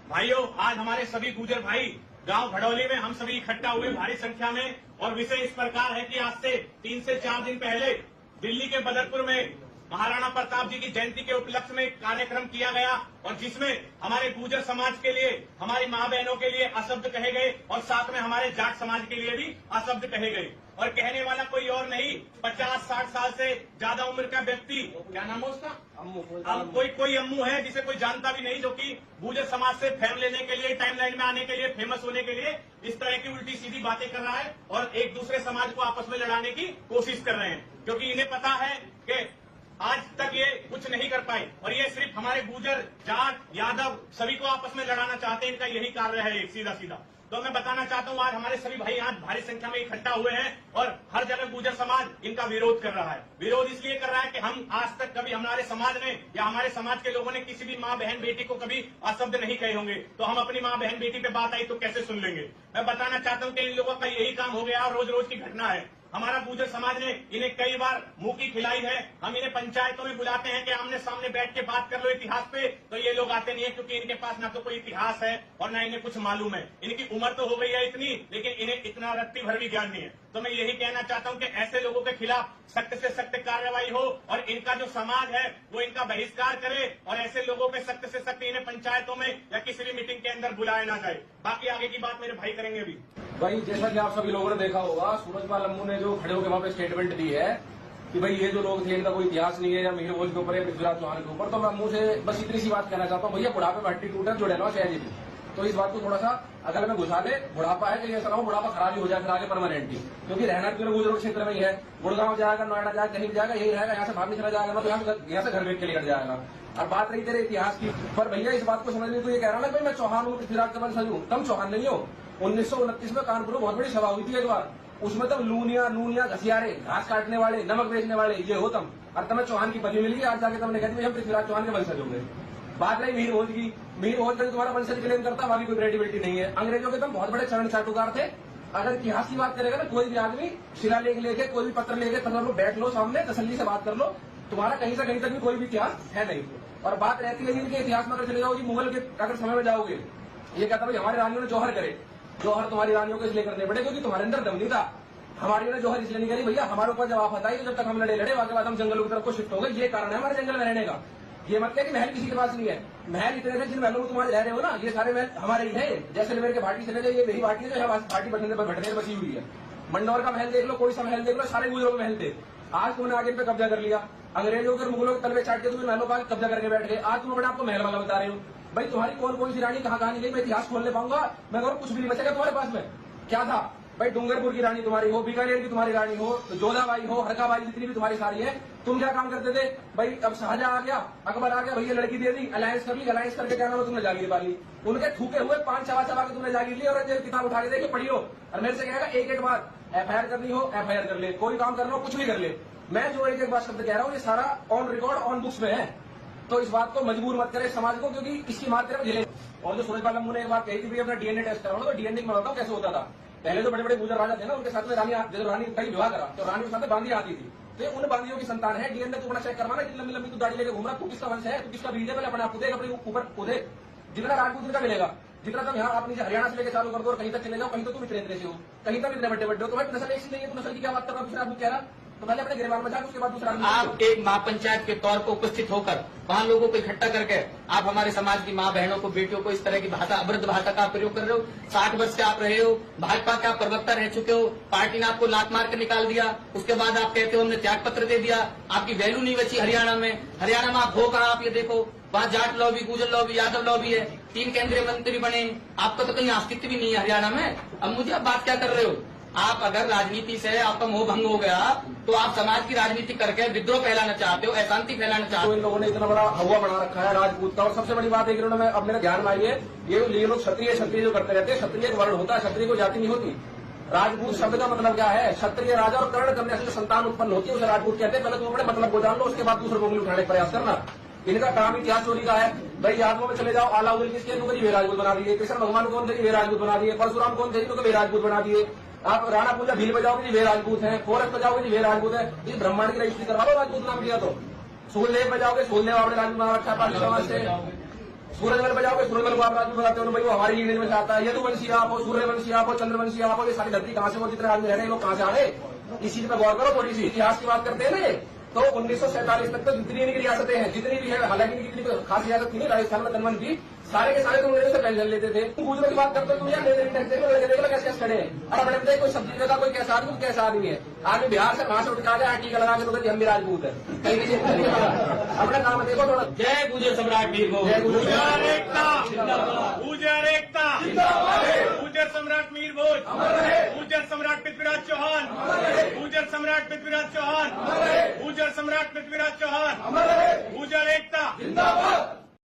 भाइयों, आज हमारे सभी गुर्जर भाई गांव भड़ौली में हम सभी इकट्ठा हुए भारी संख्या में, और विषय इस प्रकार है कि आज से 3 से 4 दिन पहले दिल्ली के बदरपुर में महाराणा प्रताप जी की जयंती के उपलक्ष्य में कार्यक्रम किया गया, और जिसमें हमारे गुर्जर समाज के लिए, हमारी मां बहनों के लिए अशब्द कहे गए, और साथ में हमारे जाट समाज के लिए भी अशब्द कहे गए। और कहने वाला कोई और नहीं, 50-60 साल से ज्यादा उम्र का व्यक्ति, क्या नाम है उसका, कोई अम्मू है जिसे कोई जानता भी नहीं, जो कि गुर्जर समाज से फेम लेने के लिए, टाइमलाइन में आने के लिए, फेमस होने के लिए इस तरह की उल्टी सीधी बातें कर रहा है और एक दूसरे समाज को आपस में लड़ाने की कोशिश कर रहे हैं, क्योंकि इन्हें पता है कि आज तक ये कुछ नहीं कर पाए, और ये सिर्फ हमारे गुर्जर, जाट, यादव सभी को आपस में लड़ाना चाहते हैं। इनका यही कार्य है सीधा सीधा। तो मैं बताना चाहता हूँ, आज हमारे सभी भाई आज भारी संख्या में इकट्ठा हुए हैं, और हर जगह गुर्जर समाज इनका विरोध कर रहा है। विरोध इसलिए कर रहा है कि हम आज तक कभी हमारे समाज ने या हमारे समाज के लोगों ने किसी भी माँ बहन बेटी को कभी अशब्द नहीं कहे होंगे, तो हम अपनी माँ बहन बेटी पे बात आई तो कैसे सुन लेंगे। मैं बताना चाहता हूँ कि इन लोगों का यही काम हो गया और रोज रोज की घटना है। हमारा गुर्जर समाज ने इन्हें कई बार मुंह की खिलाई है। हम इन्हें पंचायतों में बुलाते हैं कि आमने सामने बैठ के बात कर लो इतिहास पे, तो ये लोग आते नहीं है, क्योंकि इनके पास ना तो कोई इतिहास है और ना इन्हें कुछ मालूम है। इनकी उम्र तो हो गई है इतनी, लेकिन इन्हें इतना रत्ती भर भी ज्ञान नहीं है। तो मैं यही कहना चाहता हूं कि ऐसे लोगों के खिलाफ सख्त से सख्त कार्रवाई हो, और इनका जो समाज है वो इनका बहिष्कार करे, और ऐसे लोगों पे सख्त से सख्त इन्हें पंचायतों में या किसी भी मीटिंग के अंदर बुलाया ना जाए। बाकी आगे की बात मेरे भाई करेंगे अभी। भाई, जैसा कि आप सभी लोगों ने देखा होगा, सूरजपाल अम्मू ने जो खड़े होकर वहां पे स्टेटमेंट दी है कि भाई ये जो लोग थे इनका कोई इतिहास नहीं है, या मीर भोज के ऊपर या पृथ्वीराज चौहान के ऊपर। तो मैं अम्मू से बस इतनी सी बात कहना चाहता हूँ, भैया बुढ़ापे में हड्डी टूटे जुड़े ना शायद भी, तो इस बात को थोड़ा सा अगर में घुसा दे। बुढ़ापा है कि ऐसा ना हो बुढ़ापा खराब ही हो जाए फिर आगे परमानेंटली, क्योंकि रहना तो गुजर क्षेत्र में ही है। गुड़गांव जाएगा, नोएडा जाएगा, कहीं भी जाएगा, यही रहेगा। यहाँ से भाग नहीं चला जाएगा ना, तो यहाँ से घर बेच के लेकर जाएगा। और बात रही तेरे इतिहास की, पर भैया इस बात को समझने तो ये कह रहा ना भाई मैं चौहान हूँ, पृथ्वीराज का वंशज हूँ। तुम चौहान नहीं हो। 1929 में कानपुर में बहुत बड़ी सभा हुई थी एक बार, उसमें तब लूनिया घसियारे, घास काटने वाले, नमक बेचने वाले ये हो तुम, और तुम्हें चौहान की पदवी मिल गई। आज जाके तुमने कहती हम पृथ्वीराज चौहान के वंशज होंगे। बात रही मीर भोज की, मीर भोज का तुम्हारा वंशज क्लेम करता, बाकी कोई क्रेडिबिलिटी नहीं है। अंग्रेजों के तुम बहुत बड़े चरण चाटुकार थे। अगर इतिहास की बात करेगा ना कोई भी आदमी, शिलालेख लेके, कोई भी पत्र लेके, तब बैठ लो सामने, तसल्ली से बात कर लो, तुम्हारा कहीं से कहीं तक भी कोई भी इतिहास है नहीं। और बात रहती है इनके इतिहास में अगर चले जाओ, मुगल के अगर समय में जाओगे, ये कहता भाई हमारी रानियों ने जौहर करे। जौहर तुम्हारी रानियों को इसलिए करने पड़े क्योंकि तुम्हारे अंदर दम नहीं था। हमारी ने जौहर इसलिए नहीं करी, भैया हमारे ऊपर जब आप हटाई तो जब तक हम लड़े उसके बाद हम जंगलों की तरफ को शिफ्ट हो गए। ये कारण है हमारे जंगल में रहने का। ये मत कह कि महल किसी के पास नहीं है। महल इतने थे जिन महलों में तुम्हारे रह रहे हो ना, ये सारे महल हमारे ही थे। जैसलमेर के भाटी चले जाए, ये मेरी भाटी है जो भाटी भटनेर बसी हुई है। मंडौर का महल देख लो, कोई सा महल देख लो, सारे गुजरों के महल थे। आज तुमने आगे पे कब्जा कर लिया, अंग्रेजों के मुगलों के तलवे चाट के तुम महलों पर कब्जा करके बैठ गए। आज तुम अपने आपको महल वाला बता रहे हो। भाई तुम्हारी कौन कौन सी रानी कहाँ गई, मैं इतिहास खोलने पाऊंगा? मैं कहूँ कुछ भी नहीं बचेगा तुम्हारे पास में। क्या था भाई, डूंगरपुर की रानी तुम्हारी हो, बीकानेर की तुम्हारी रानी हो, जोधाबाई हो, हरकाबाई, जितनी भी तुम्हारी सारी है। तुम क्या काम करते थे भाई? अब शाहजहां आ गया, अकबर आ गया, भैया लड़की दे दी, अलायंस कर ली, अलायंस करके क्या नाम तुमने जागीर पाली। उनके थूके हुए 5 चबा के तुमने जागीर ली, और किताब उठा के देखिए पढ़ियो, और मेरे से कहेगा एक बात FIR करनी हो FIR कर ले, कोई काम करना हो कुछ भी कर ले। मैं जो एक बात शब्द कह रहा हूँ ये सारा ऑन रिकॉर्ड ऑन बुक्स में है। तो इस बात को मजबूर मत करे समाज को, क्योंकि इसकी मात्र में झेले। और जो सूरजपाल अम्मू ने एक बात कही थी अपना DNA टेस्ट कराओ, तो DNA में बताता हूँ कैसे होता था। पहले जो बड़े बड़े गुर्जर राजा थे ना, उनके साथ में रानी कहीं विवाह करा तो रानी के साथ में बांदी आती थी, तो ये उन बांदियों की संतान है। DNA तो अपना चेक करवाना, कि लंबी लंबी तू दाढ़ी लेके घूम रहा, तू किसका वंश है, तू किसका बीज है, पहले अपने आप को देख, अपने ऊपर को देख। जितना राजपूत का मिलेगा, जितना तुम यहाँ आप नीचे हरियाणा से लेकर चालू कर दो और कहीं तक चले जाओ, कहीं तो तुम इतने से हो, कहीं तक इतने बड़े बड़े हो। तो भाई नस्ल एक नहीं है, तो नस्ल की क्या बात कर रहा दूसरा आदमी कह रहा, तो पहले अपने गिरबान में जाकर उसके बाद दूसरा। आप एक महापंचायत के तौर पर उपस्थित होकर वहाँ लोगों को इकट्ठा करके आप हमारे समाज की माँ बहनों को, बेटियों को इस तरह की भाषा, अवृद्ध भाषा का प्रयोग कर रहे हो। 60 वर्ष से आप रहे हो, भाजपा के आप प्रवक्ता रह चुके हो, पार्टी ने आपको लात मार कर निकाल दिया, उसके बाद आप कहते हो हमने त्याग पत्र दे दिया। आपकी वैल्यू नहीं बची हरियाणा में। हरियाणा में आप हो कहाँ? आप ये देखो, वहाँ Jat lobby, Gurjar lobby, Yadav lobby है, 3 केंद्रीय मंत्री बने, आपका तो कहीं अस्तित्व भी नहीं है हरियाणा में। अब मुझे आप बात क्या कर रहे हो? आप अगर राजनीति से आपका मोह भंग हो गया तो आप समाज की राजनीति करके विद्रोह फैलाना चाहते हो, अशांति फैलाना चाहते हो। इन लोगों ने इतना बड़ा हवा बना रखा है राजपूत का। और सबसे बड़ी बात है कि उन्होंने अब मेरे ध्यान में आई है, ये लोग क्षत्रिय जो करते रहते हैं, क्षत्रिय एक वर्ण होता है, क्षत्रिय को जाति नहीं होती। राजपूत शब्द का मतलब क्या है? क्षत्रिय राजा और कर्ण कन्या से संतान उत्पन्न होती है, उसे राजपूत कहते हैं। पहले तुम अपने मतलब को जान लो, उसके बाद दूसरे को उंगली उठाने का प्रयास करना। इनका काम इतिहास चोरी का है। भाई यादवों में चले जाओ, आलाउद्दीन किसके नौकरी वे राजपूत बना दिए, कृष्ण भगवान कौन थे वे राजपूत बना दिए, परशुराम कौन थे वे राजपूत बना दिए। आप राणा पूजा भील बजाओगे जी वे राजपूत हैं, फोरस बजाओगे जी वे राजपूत है। इस ब्रह्मांड की रजिस्ट्री करवा लो राजपूत नाम दिया तो। सूलदेव बजाओगे, सूलदेव आपने राजपूत नाम रखा, पाली समाज से सूरजमल बजाओगे, सूरजमल को आप राजपूत बताते हो, भाई वो हमारी लीनेज में आता है। यदुवंशी आप हो, सूर्यवंशी आप हो, चंद्रवंशी आप हो, ये सारी धरती कहाँ से हो, जितने आदमी रह रहे हैं लोग कहाँ से आ गए? इस चीज पर गौर करो। थोड़ी सी इतिहास की बात करते हैं ना ये, तो 1947 तक तो जितनी इनकी रियासतें हैं, जितनी भी है, हालांकि इनकी इतनी कोई खास रियासत थी नहीं, राजस्थान में तनवन की, सारे के सारे तुम लेने से पेंशन लेते थे। तुम गुजरों की बात करते हो, तुम यार लेते कैसे खड़े हैं? और अपने कोई सब्जी का कोई कैसा आदमी, कैसा आदमी है? आदमी बिहार से वहां से उठा जाए, टीका लगा के तो हम भी राजपूत है, कहीं किसी अपना काम देखो थोड़ा। जय गुजर सम्राट वीर भोज। जय गुजर गुजर एकता, गुजर एकता, गुजर सम्राट मीर भोज, गुजर सम्राट पृथ्वीराज चौहान, गुजर सम्राट पृथ्वीराज चौहान, गुजर सम्राट पृथ्वीराज चौहान, गुजर एकता।